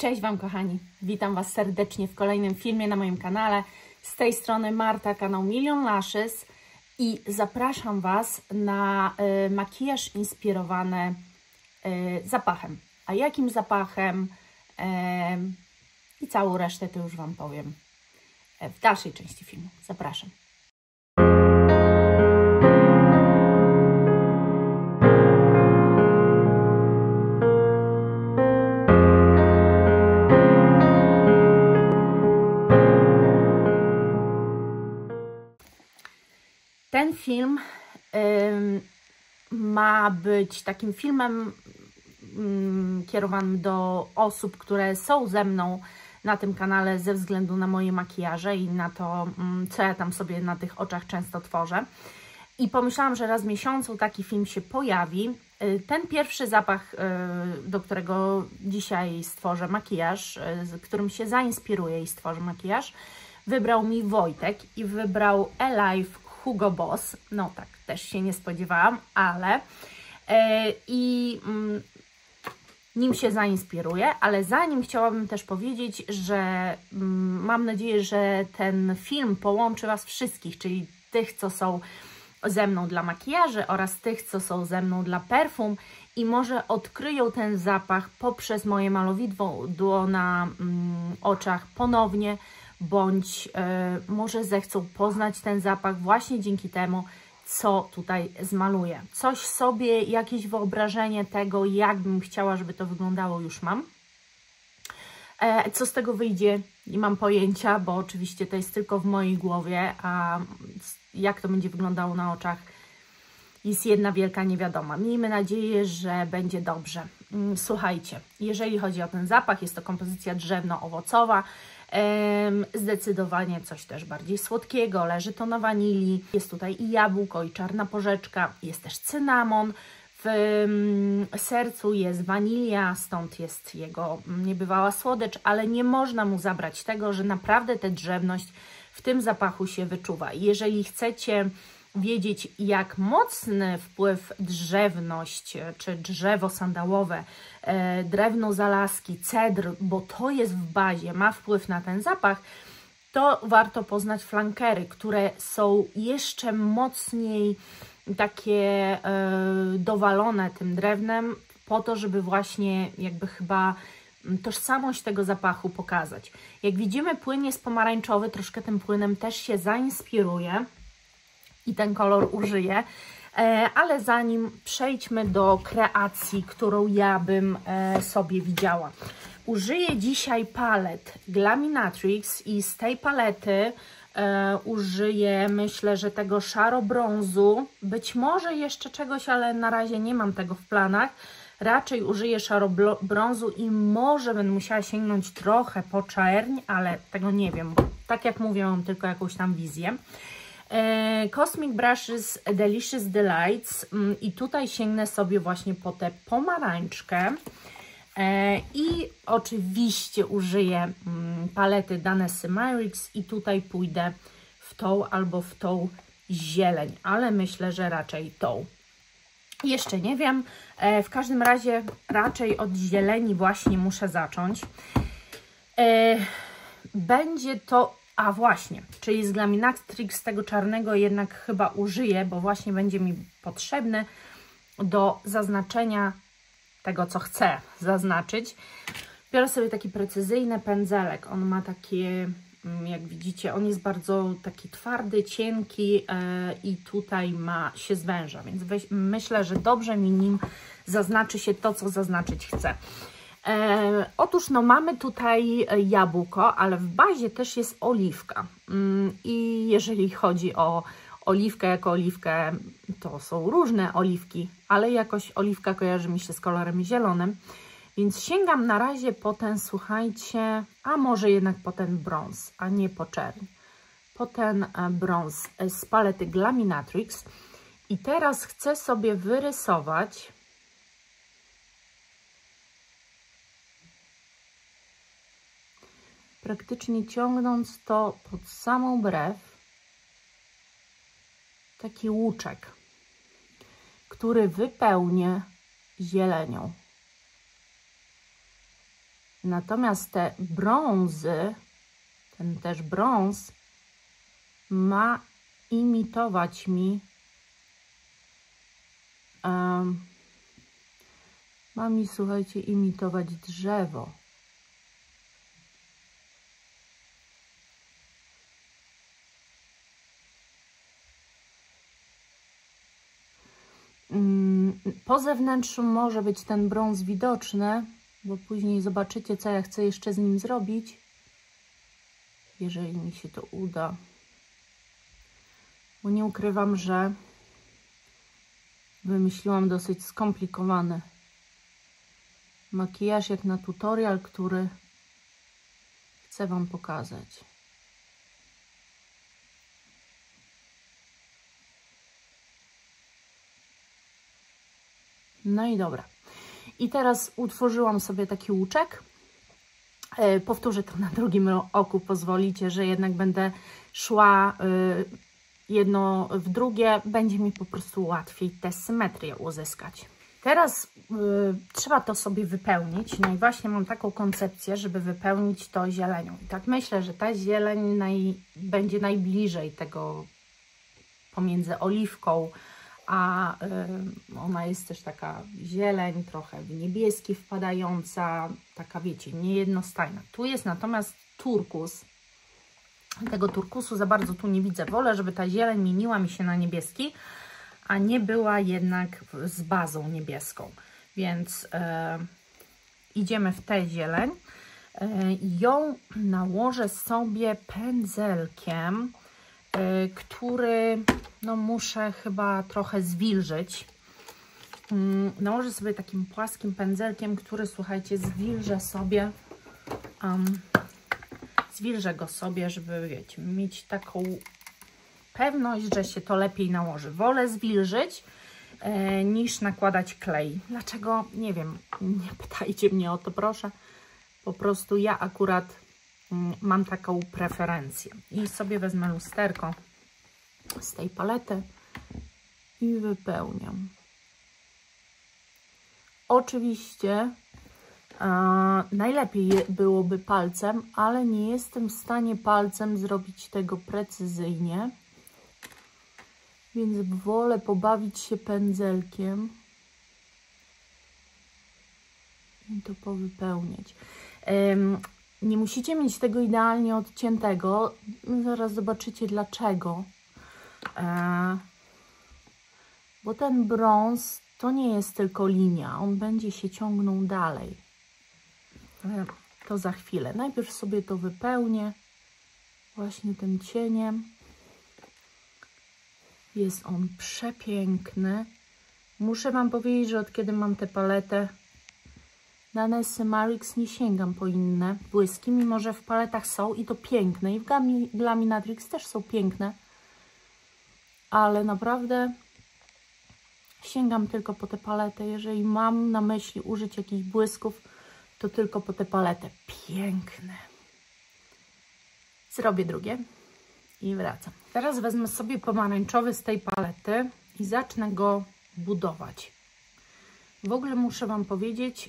Cześć Wam kochani, witam Was serdecznie w kolejnym filmie na moim kanale. Z tej strony Marta, kanał Million Lashes i zapraszam Was na makijaż inspirowany zapachem. A jakim zapachem i całą resztę to już Wam powiem w dalszej części filmu. Zapraszam. Ten film ma być takim filmem kierowanym do osób, które są ze mną na tym kanale ze względu na moje makijaże i na to, co ja tam sobie na tych oczach często tworzę. I pomyślałam, że raz w miesiącu taki film się pojawi. Ten pierwszy zapach, do którego dzisiaj stworzę makijaż, z którym się zainspiruję i stworzę makijaż, wybrał mi Wojtek i wybrał Alive Hugo Boss. No tak, też się nie spodziewałam, ale nim się zainspiruję, ale zanim chciałabym też powiedzieć, że mam nadzieję, że ten film połączy Was wszystkich, czyli tych, co są ze mną dla makijaży oraz tych, co są ze mną dla perfum i może odkryją ten zapach poprzez moje malowidło na oczach ponownie, bądź może zechcą poznać ten zapach właśnie dzięki temu, co tutaj zmaluję. Coś sobie, jakieś wyobrażenie tego, jak bym chciała, żeby to wyglądało, już mam. Co z tego wyjdzie, nie mam pojęcia, bo oczywiście to jest tylko w mojej głowie, a jak to będzie wyglądało na oczach, jest jedna wielka niewiadoma. Miejmy nadzieję, że będzie dobrze. Słuchajcie, jeżeli chodzi o ten zapach, jest to kompozycja drzewno-owocowa, zdecydowanie coś też bardziej słodkiego, leży to na wanilii, jest tutaj i jabłko, i czarna porzeczka, jest też cynamon, w sercu jest wanilia, stąd jest jego niebywała słodycz, ale nie można mu zabrać tego, że naprawdę ta drzewność w tym zapachu się wyczuwa. Jeżeli chcecie wiedzieć, jak mocny wpływ drzewność, czy drzewo sandałowe, drewno z Alaski, cedr, bo to jest w bazie, ma wpływ na ten zapach, to warto poznać flankery, które są jeszcze mocniej takie dowalone tym drewnem, po to, żeby właśnie jakby chyba tożsamość tego zapachu pokazać. Jak widzimy, płyn jest pomarańczowy, troszkę tym płynem też się zainspiruję i ten kolor użyję, ale zanim przejdźmy do kreacji, którą ja bym sobie widziała. Użyję dzisiaj palet Glaminatrix i z tej palety użyję, myślę, że tego szaro-brązu, być może jeszcze czegoś, ale na razie nie mam tego w planach. Raczej użyję szaro-brązu i może będę musiała sięgnąć trochę po czerń, ale tego nie wiem, bo tak jak mówię, mam tylko jakąś tam wizję. Cosmic Brushes Delicious Delights i tutaj sięgnę sobie właśnie po tę pomarańczkę i oczywiście użyję palety Danessy Myricks i tutaj pójdę w tą albo w tą zieleń, ale myślę, że raczej tą. Jeszcze nie wiem, w każdym razie raczej od zieleni właśnie muszę zacząć. Będzie to, a właśnie, czyli z Glaminatrix tego czarnego jednak chyba użyję, bo właśnie będzie mi potrzebny do zaznaczenia tego, co chcę zaznaczyć. Biorę sobie taki precyzyjny pędzelek. On ma takie, jak widzicie, on jest bardzo taki twardy, cienki i tutaj się zwęża, więc myślę, że dobrze mi nim zaznaczy się to, co zaznaczyć chcę. Otóż no mamy tutaj jabłko, ale w bazie też jest oliwka i jeżeli chodzi o oliwkę jako oliwkę, to są różne oliwki, ale jakoś oliwka kojarzy mi się z kolorem zielonym, więc sięgam na razie po ten, słuchajcie, a może jednak po ten brąz, a nie po czerń, po ten brąz z palety Glaminatrix i teraz chcę sobie wyrysować praktycznie ciągnąc to pod samą brew, taki łuczek, który wypełnię zielenią. Natomiast te brązy, ten też brąz ma imitować mi słuchajcie, imitować drzewo. Po zewnętrzu może być ten brąz widoczny, bo później zobaczycie, co ja chcę jeszcze z nim zrobić, jeżeli mi się to uda. Bo nie ukrywam, że wymyśliłam dosyć skomplikowany makijaż, jak na tutorial, który chcę Wam pokazać. No i dobra. I teraz utworzyłam sobie taki łuczek. Powtórzę to na drugim oku, pozwolicie, że jednak będę szła jedno w drugie. Będzie mi po prostu łatwiej tę symetrię uzyskać. Teraz trzeba to sobie wypełnić. No i właśnie mam taką koncepcję, żeby wypełnić to zielenią. I tak myślę, że ta zieleń będzie najbliżej tego pomiędzy oliwką, a ona jest też taka zieleń, trochę w niebieski wpadająca, taka wiecie, niejednostajna. Tu jest natomiast turkus. Tego turkusu za bardzo tu nie widzę. Wolę, żeby ta zieleń mieniła mi się na niebieski, a nie była jednak z bazą niebieską. Więc idziemy w tę zieleń. Ją nałożę sobie pędzelkiem, który no, muszę chyba trochę zwilżyć. Nałożę sobie takim płaskim pędzelkiem, który, słuchajcie, zwilżę go sobie, żeby, wiecie, mieć taką pewność, że się to lepiej nałoży. Wolę zwilżyć niż nakładać klej. Dlaczego? Nie wiem, nie pytajcie mnie o to, proszę. Po prostu ja akurat mam taką preferencję. I sobie wezmę lusterko z tej palety i wypełniam. Oczywiście najlepiej byłoby palcem, ale nie jestem w stanie palcem zrobić tego precyzyjnie, więc wolę pobawić się pędzelkiem i to powypełniać. Nie musicie mieć tego idealnie odciętego, zaraz zobaczycie dlaczego, bo ten brąz to nie jest tylko linia, on będzie się ciągnął dalej. To za chwilę. Najpierw sobie to wypełnię właśnie tym cieniem. Jest on przepiękny. Muszę Wam powiedzieć, że od kiedy mam tę paletę na Nessy Marix nie sięgam po inne błyski, mimo że w paletach są i to piękne. I w Gaminatrix też są piękne. Ale naprawdę sięgam tylko po tę paletę. Jeżeli mam na myśli użyć jakichś błysków, to tylko po tę paletę. Piękne. Zrobię drugie i wracam. Teraz wezmę sobie pomarańczowy z tej palety i zacznę go budować. W ogóle muszę Wam powiedzieć,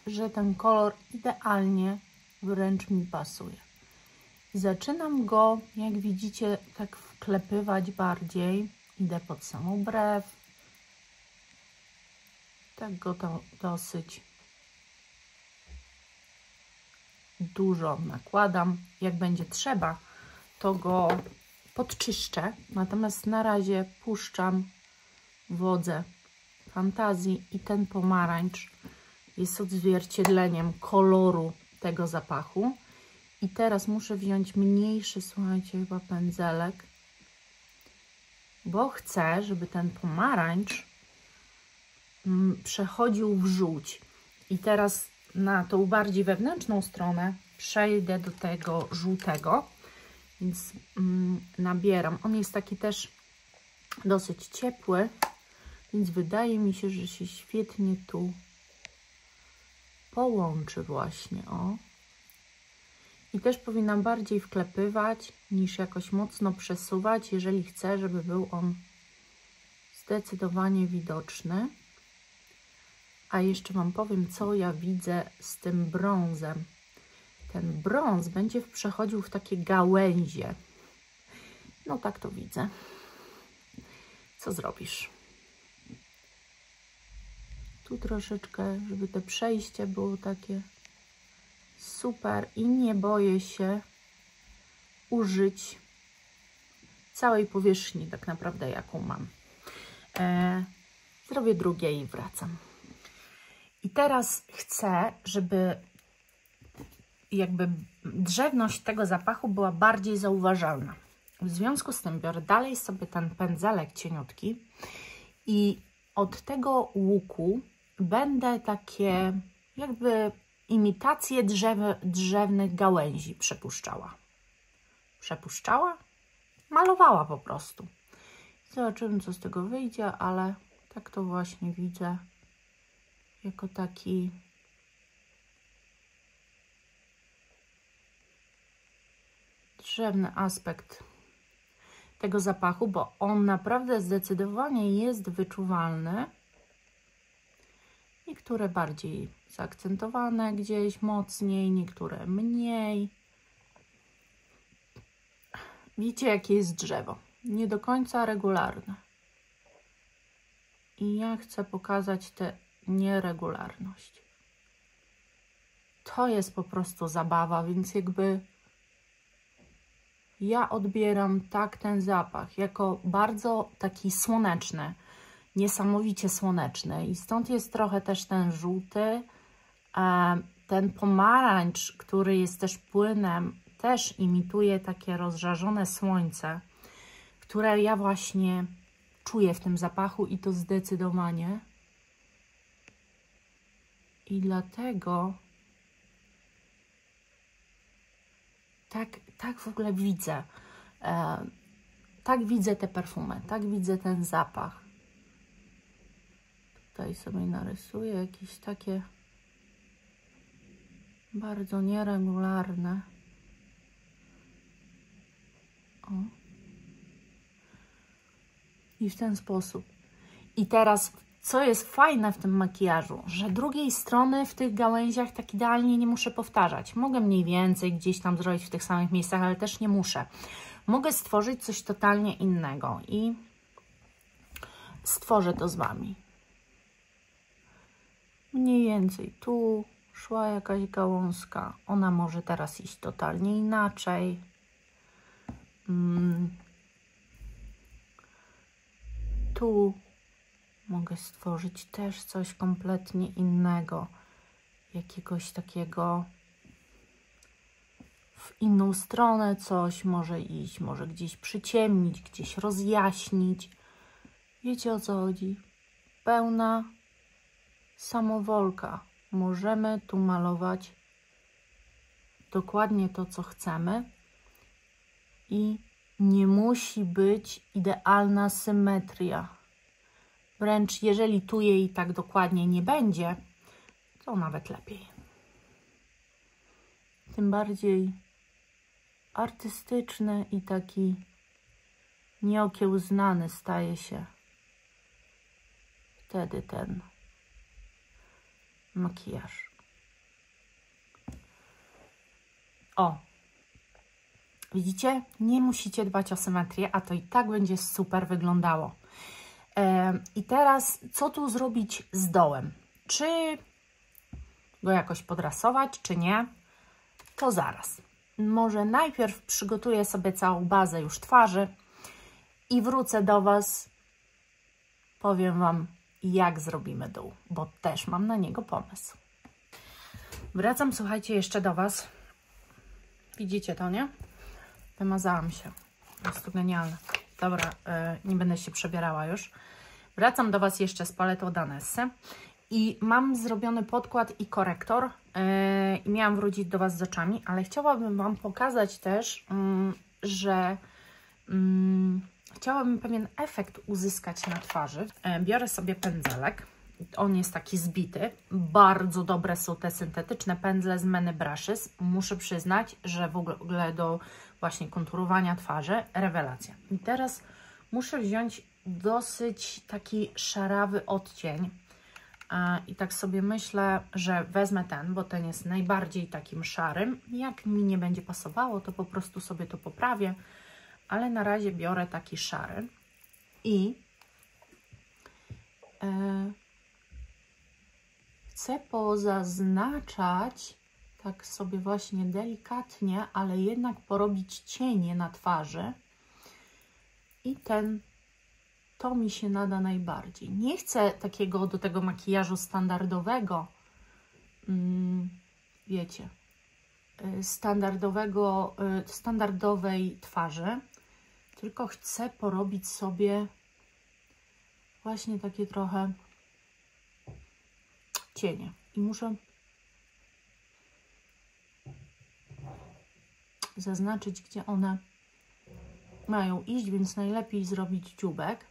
że ten kolor idealnie wręcz mi pasuje. Zaczynam go, jak widzicie, tak wklepywać bardziej. Idę pod samą brew. Tak go to dosyć dużo nakładam. Jak będzie trzeba, to go podczyszczę. Natomiast na razie puszczam wodze fantazji i ten pomarańcz jest odzwierciedleniem koloru tego zapachu. I teraz muszę wziąć mniejszy, słuchajcie, chyba pędzelek, bo chcę, żeby ten pomarańcz przechodził w żółć. I teraz na tą bardziej wewnętrzną stronę przejdę do tego żółtego, więc nabieram. On jest taki też dosyć ciepły, więc wydaje mi się, że się świetnie tu połączy właśnie, o. I też powinnam bardziej wklepywać niż jakoś mocno przesuwać, jeżeli chcę, żeby był on zdecydowanie widoczny. A jeszcze Wam powiem, co ja widzę z tym brązem. Ten brąz będzie przechodził w takie gałęzie. No tak to widzę. Co zrobisz? Tu troszeczkę, żeby to przejście było takie super i nie boję się użyć całej powierzchni tak naprawdę, jaką mam. Zrobię drugie i wracam. I teraz chcę, żeby jakby drzewność tego zapachu była bardziej zauważalna. W związku z tym biorę dalej sobie ten pędzelek cieniutki i od tego łuku będę takie jakby imitacje drzewnych gałęzi przepuszczała. Przepuszczała? Malowała po prostu. Zobaczymy, co z tego wyjdzie, ale tak to właśnie widzę. Jako taki drzewny aspekt tego zapachu, bo on naprawdę zdecydowanie jest wyczuwalny. Niektóre bardziej zaakcentowane gdzieś mocniej, niektóre mniej. Widzicie, jakie jest drzewo. Nie do końca regularne. I ja chcę pokazać tę nieregularność. To jest po prostu zabawa, więc jakby ja odbieram tak ten zapach jako bardzo taki słoneczny, niesamowicie słoneczny i stąd jest trochę też ten żółty, ten pomarańcz, który jest też płynem, też imituje takie rozżarzone słońce, które ja właśnie czuję w tym zapachu i to zdecydowanie. I dlatego tak w ogóle widzę. Tak widzę te perfumy, tak widzę ten zapach. Tutaj sobie narysuję jakieś takie bardzo nieregularne. O. I w ten sposób. I teraz, co jest fajne w tym makijażu, że drugiej strony w tych gałęziach tak idealnie nie muszę powtarzać. Mogę mniej więcej gdzieś tam zrobić w tych samych miejscach, ale też nie muszę. Mogę stworzyć coś totalnie innego i stworzę to z Wami. Mniej więcej tu szła jakaś gałązka. Ona może teraz iść totalnie inaczej. Tu mogę stworzyć też coś kompletnie innego. Jakiegoś takiego w inną stronę coś może iść. Może gdzieś przyciemnić, gdzieś rozjaśnić. Wiecie, o co chodzi? Pełna samowolka. Możemy tu malować dokładnie to, co chcemy i nie musi być idealna symetria. Wręcz jeżeli tu jej tak dokładnie nie będzie, to nawet lepiej. Tym bardziej artystyczny i taki nieokiełznany staje się wtedy ten makijaż. O! Widzicie? Nie musicie dbać o symetrię, a to i tak będzie super wyglądało. I teraz, co tu zrobić z dołem? Czy go jakoś podrasować, czy nie? To zaraz. Może najpierw przygotuję sobie całą bazę już twarzy i wrócę do Was. Powiem Wam, jak zrobimy dół, bo też mam na niego pomysł. Wracam, słuchajcie, jeszcze do Was. Widzicie to, nie? Wymazałam się. Jest to genialne. Dobra, nie będę się przebierała już. Wracam do Was jeszcze z paletą Danessy. I mam zrobiony podkład i korektor. I miałam wrócić do Was z oczami, ale chciałabym Wam pokazać też, że chciałabym pewien efekt uzyskać na twarzy. Biorę sobie pędzelek. On jest taki zbity. Bardzo dobre są te syntetyczne pędzle z Many Brushes. Muszę przyznać, że w ogóle do właśnie konturowania twarzy rewelacja. I teraz muszę wziąć dosyć taki szarawy odcień. I tak sobie myślę, że wezmę ten, bo ten jest najbardziej takim szarym. Jak mi nie będzie pasowało, to po prostu sobie to poprawię, ale na razie biorę taki szary. I chcę pozaznaczać, tak sobie właśnie delikatnie, ale jednak porobić cienie na twarzy. I to mi się nada najbardziej. Nie chcę takiego do tego makijażu standardowego, wiecie, standardowej twarzy, tylko chcę porobić sobie właśnie takie trochę cienie. I muszę zaznaczyć, gdzie one mają iść, więc najlepiej zrobić dzióbek.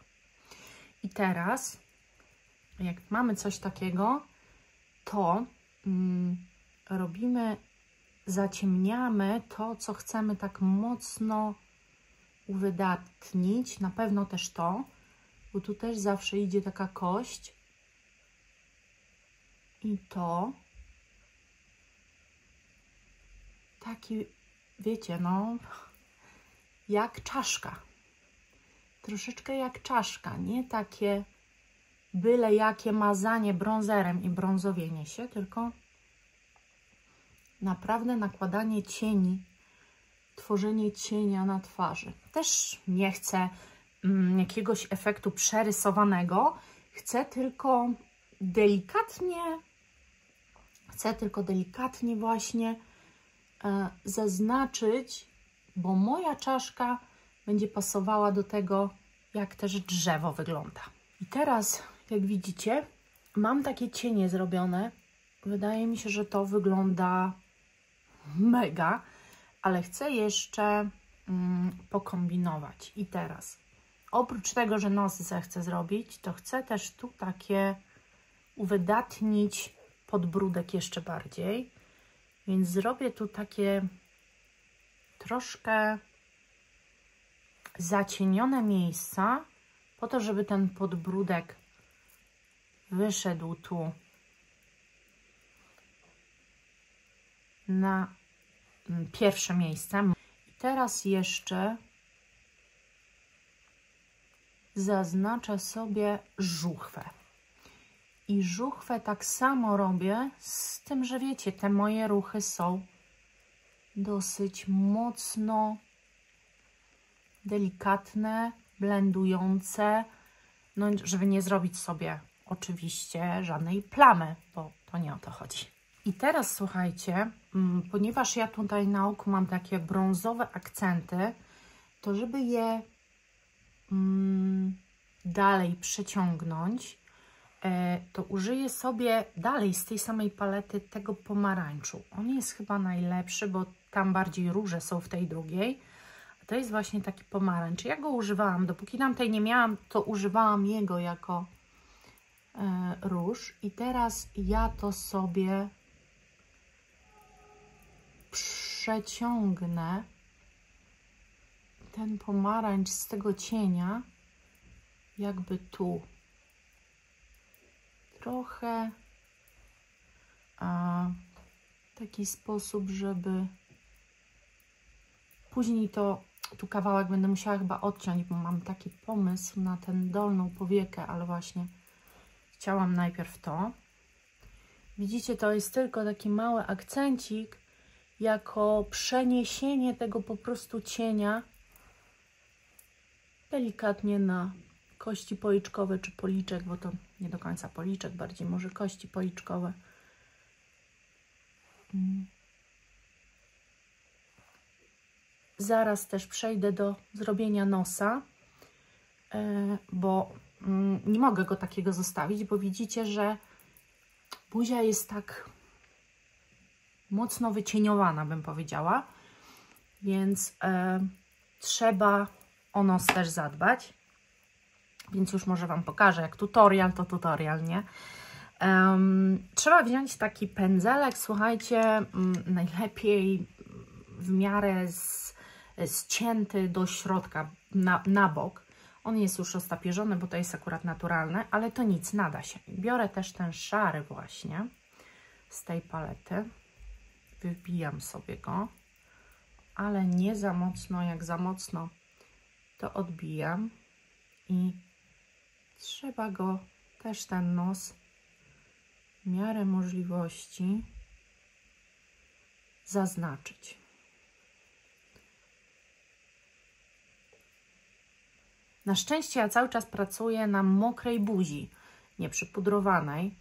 I teraz, jak mamy coś takiego, to zaciemniamy to, co chcemy tak mocno uwydatnić. Na pewno też to, bo tu też zawsze idzie taka kość. I to taki, wiecie, no, jak czaszka. Troszeczkę jak czaszka, nie takie byle jakie mazanie brązerem i brązowienie się, tylko naprawdę nakładanie cieni, tworzenie cienia na twarzy. Też nie chcę jakiegoś efektu przerysowanego, chcę tylko delikatnie właśnie zaznaczyć, bo moja czaszka będzie pasowała do tego, jak też drzewo wygląda. I teraz, jak widzicie, mam takie cienie zrobione. Wydaje mi się, że to wygląda mega, ale chcę jeszcze pokombinować. I teraz, oprócz tego, że nos zechcę zrobić, to chcę też tu takie uwydatnić podbródek jeszcze bardziej. Więc zrobię tu takie troszkę zacienione miejsca, po to, żeby ten podbródek wyszedł tu na pierwsze miejsce. I teraz jeszcze zaznaczę sobie żuchwę. I żuchwę tak samo robię, z tym, że wiecie, te moje ruchy są dosyć mocno delikatne, blendujące, no żeby nie zrobić sobie oczywiście żadnej plamy, bo to nie o to chodzi. I teraz słuchajcie, ponieważ ja tutaj na oku mam takie brązowe akcenty, to żeby je dalej przeciągnąć, to użyję sobie dalej z tej samej palety tego pomarańczu. On jest chyba najlepszy, bo tam bardziej róże są w tej drugiej. A to jest właśnie taki pomarańcz. Ja go używałam, dopóki tamtej nie miałam, to używałam jego jako róż. I teraz ja to sobie przeciągnę, ten pomarańcz z tego cienia, jakby tu. Trochę w taki sposób, żeby później tu kawałek będę musiała chyba odciąć, bo mam taki pomysł na tę dolną powiekę, ale właśnie chciałam najpierw to. Widzicie, to jest tylko taki mały akcencik, jako przeniesienie tego po prostu cienia delikatnie na kości policzkowe czy policzek, bo to nie do końca policzek, bardziej może kości policzkowe. Zaraz też przejdę do zrobienia nosa, bo nie mogę go takiego zostawić, bo widzicie, że buzia jest tak mocno wycieniowana, bym powiedziała, więc trzeba o nos też zadbać. Więc już może Wam pokażę, jak tutorial, to tutorial, nie? Trzeba wziąć taki pędzelek, słuchajcie, najlepiej w miarę ścięty do środka, na bok, On jest już roztapierzony, bo to jest akurat naturalne, ale to nic, nada się. Biorę też ten szary właśnie z tej palety. Wybijam sobie go, ale nie za mocno. Jak za mocno, to odbijam i trzeba go też ten nos w miarę możliwości zaznaczyć. Na szczęście ja cały czas pracuję na mokrej buzi, nie przypudrowanej,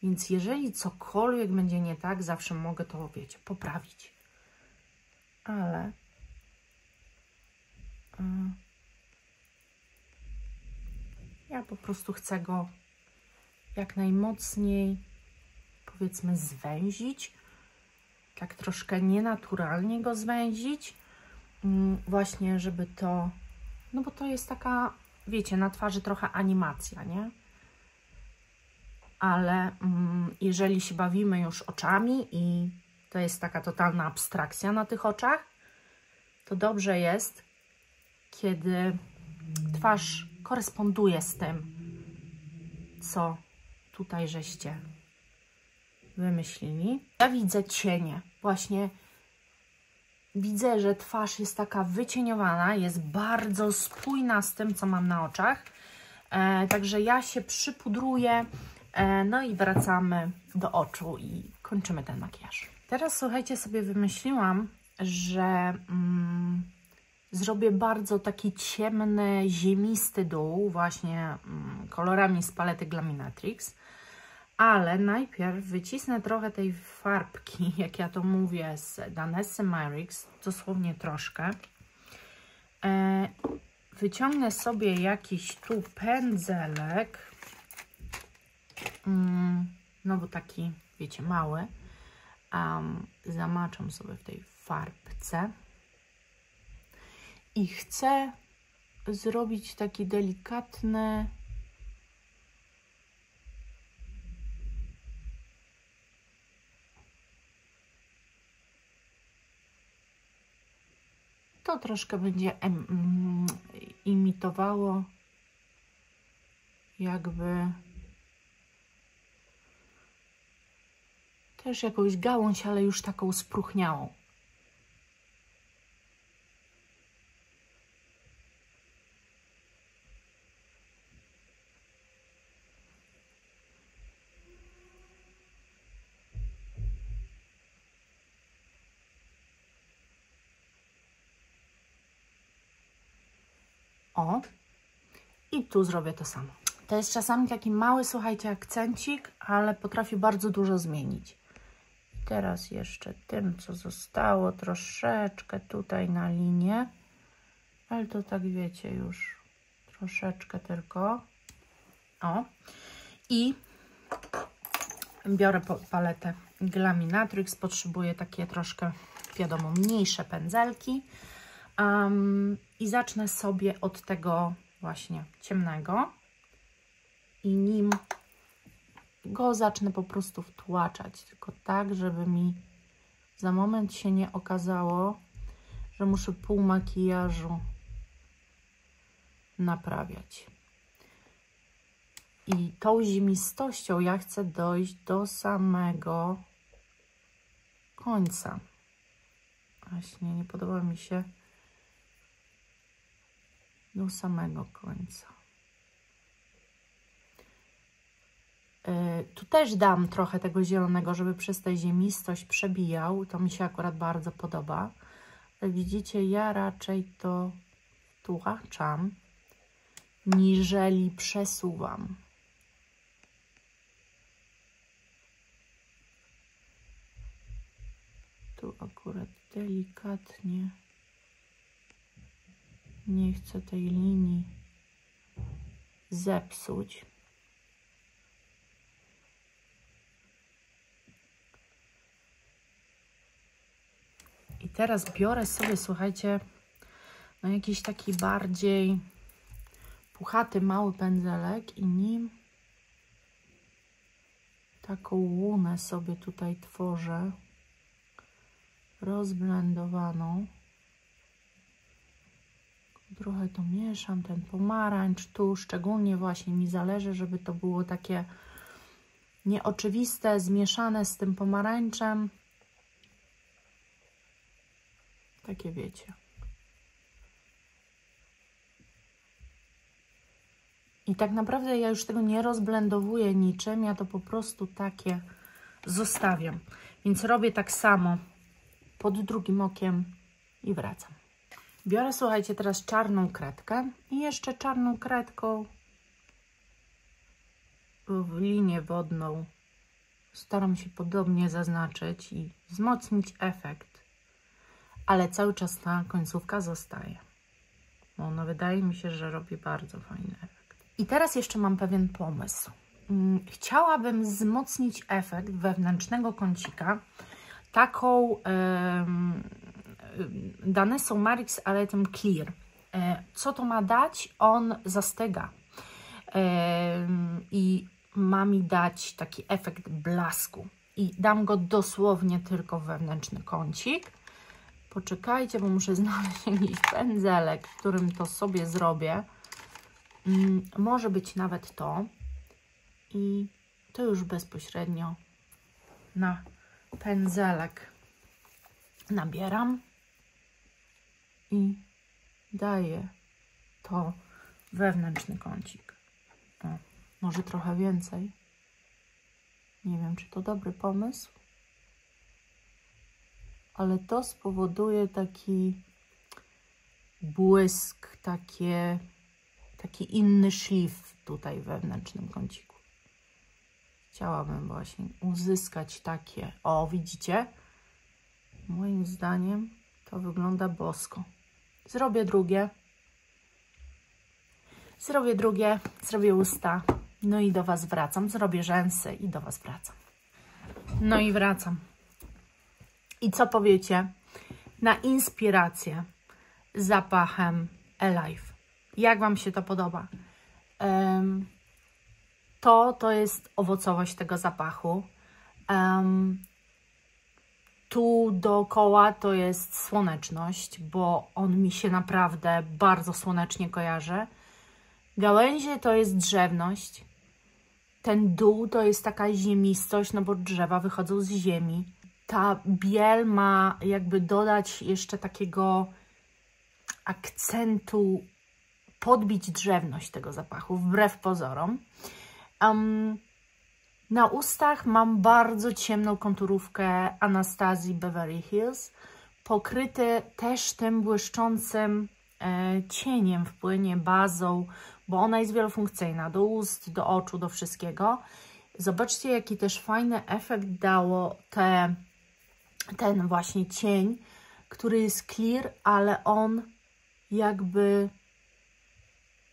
więc jeżeli cokolwiek będzie nie tak, zawsze mogę to, wiecie, poprawić. Ale ja po prostu chcę go jak najmocniej, powiedzmy, zwęzić. Tak troszkę nienaturalnie go zwęzić. Właśnie, żeby to... No bo to jest taka, wiecie, na twarzy trochę animacja, nie? Ale jeżeli się bawimy już oczami i to jest taka totalna abstrakcja na tych oczach, to dobrze jest, kiedy twarz koresponduje z tym, co tutaj żeście wymyślili. Ja widzę cienie. Właśnie widzę, że twarz jest taka wycieniowana, jest bardzo spójna z tym, co mam na oczach. Także ja się przypudruję, no i wracamy do oczu i kończymy ten makijaż. Teraz słuchajcie, sobie wymyśliłam, że zrobię bardzo taki ciemny, ziemisty dół, właśnie kolorami z palety Glaminatrix. Ale najpierw wycisnę trochę tej farbki, jak ja to mówię, z Danessy Myricks, dosłownie troszkę. Wyciągnę sobie jakiś tu pędzelek, no bo taki, wiecie, mały. Zamaczam sobie w tej farbce i chcę zrobić taki delikatny... To troszkę będzie imitowało jakby też jakąś gałąź, ale już taką spróchniałą. O, i tu zrobię to samo. To jest czasami taki mały, słuchajcie, akcencik, ale potrafi bardzo dużo zmienić. I teraz jeszcze tym, co zostało, troszeczkę tutaj na linię, ale to tak wiecie już, troszeczkę tylko. O, i biorę paletę Glaminatrix, potrzebuję takie troszkę, wiadomo, mniejsze pędzelki. I zacznę sobie od tego właśnie ciemnego i nim go zacznę po prostu wtłaczać, tylko tak, żeby mi za moment się nie okazało, że muszę pół makijażu naprawiać. I tą ziemistością ja chcę dojść do samego końca. Właśnie nie podoba mi się do samego końca. Tu też dam trochę tego zielonego, żeby przez tę ziemistość przebijał. To mi się akurat bardzo podoba. Ale widzicie, ja raczej to wtłaczam, niżeli przesuwam. Tu akurat delikatnie. Nie chcę tej linii zepsuć. I teraz biorę sobie, słuchajcie, no jakiś taki bardziej puchaty, mały pędzelek i nim taką łunę sobie tutaj tworzę, rozblendowaną. Trochę to mieszam, ten pomarańcz tu, szczególnie właśnie mi zależy, żeby to było takie nieoczywiste, zmieszane z tym pomarańczem. Takie wiecie. I tak naprawdę ja już tego nie rozblendowuję niczym, ja to po prostu takie zostawiam. Więc robię tak samo pod drugim okiem i wracam. Biorę, słuchajcie, teraz czarną kredkę i jeszcze czarną kredką w linię wodną staram się podobnie zaznaczyć i wzmocnić efekt, ale cały czas ta końcówka zostaje. No, wydaje mi się, że robi bardzo fajny efekt. I teraz jeszcze mam pewien pomysł. Chciałabym wzmocnić efekt wewnętrznego kącika taką Danessą Marix Arretem Clear. Co to ma dać? On zastyga i ma mi dać taki efekt blasku. I dam go dosłownie tylko w wewnętrzny kącik. Poczekajcie, bo muszę znaleźć jakiś pędzelek, którym to sobie zrobię. Może być nawet to. I to już bezpośrednio na pędzelek nabieram i daję to wewnętrzny kącik. O, może trochę więcej. Nie wiem, czy to dobry pomysł, ale to spowoduje taki błysk, taki inny szlif tutaj w wewnętrznym kąciku. Chciałabym właśnie uzyskać takie, o widzicie? Moim zdaniem to wygląda bosko. Zrobię drugie, zrobię usta, no i do Was wracam. Zrobię rzęsy i do Was wracam. No i wracam. I co powiecie na inspirację zapachem Alive? Jak Wam się to podoba? To jest owocowość tego zapachu. Tu dookoła to jest słoneczność, bo on mi się naprawdę bardzo słonecznie kojarzy. Gałęzie to jest drzewność. Ten dół to jest taka ziemistość, no bo drzewa wychodzą z ziemi. Ta biel ma jakby dodać jeszcze takiego akcentu, podbić drzewność tego zapachu, wbrew pozorom. Na ustach mam bardzo ciemną konturówkę Anastazji Beverly Hills, pokryte też tym błyszczącym cieniem w płynie, bazą, bo ona jest wielofunkcyjna, do ust, do oczu, do wszystkiego. Zobaczcie, jaki też fajny efekt dało ten właśnie cień, który jest clear, ale on jakby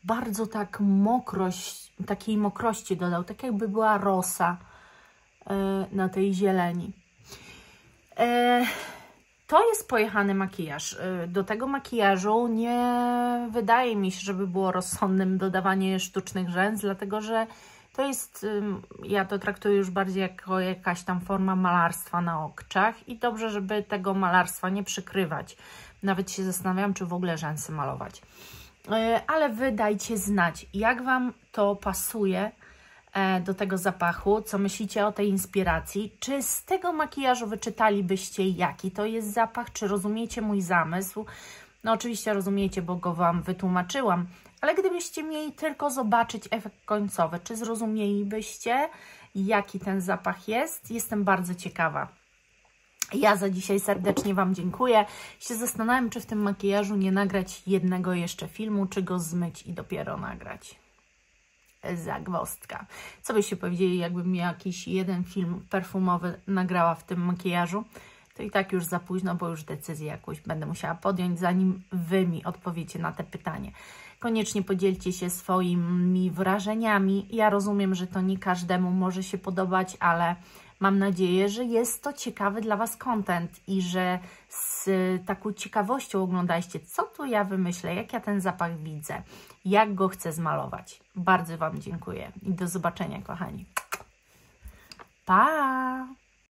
bardzo tak takiej mokrości dodał, tak jakby była rosa na tej zieleni. To jest pojechany makijaż. Do tego makijażu nie wydaje mi się, żeby było rozsądnym dodawanie sztucznych rzęs, dlatego że to jest, ja to traktuję już bardziej jako jakaś tam forma malarstwa na oczach i dobrze, żeby tego malarstwa nie przykrywać. Nawet się zastanawiam, czy w ogóle rzęsy malować. Ale wy dajcie znać, jak Wam to pasuje do tego zapachu, co myślicie o tej inspiracji, czy z tego makijażu wyczytalibyście, jaki to jest zapach, czy rozumiecie mój zamysł. No oczywiście rozumiecie, bo go Wam wytłumaczyłam, ale gdybyście mieli tylko zobaczyć efekt końcowy, czy zrozumielibyście, jaki ten zapach jest? Jestem bardzo ciekawa. Ja za dzisiaj serdecznie Wam dziękuję. Się zastanawiam, czy w tym makijażu nie nagrać jednego jeszcze filmu, czy go zmyć i dopiero nagrać. Zagwozdka. Co byście powiedzieli, jakbym jakiś jeden film perfumowy nagrała w tym makijażu? To i tak już za późno, bo już decyzję jakąś będę musiała podjąć, zanim Wy mi odpowiecie na te pytanie. Koniecznie podzielcie się swoimi wrażeniami. Ja rozumiem, że to nie każdemu może się podobać, ale mam nadzieję, że jest to ciekawy dla Was content i że z taką ciekawością oglądajcie, co tu ja wymyślę, jak ja ten zapach widzę, jak go chcę zmalować. Bardzo Wam dziękuję i do zobaczenia, kochani. Pa!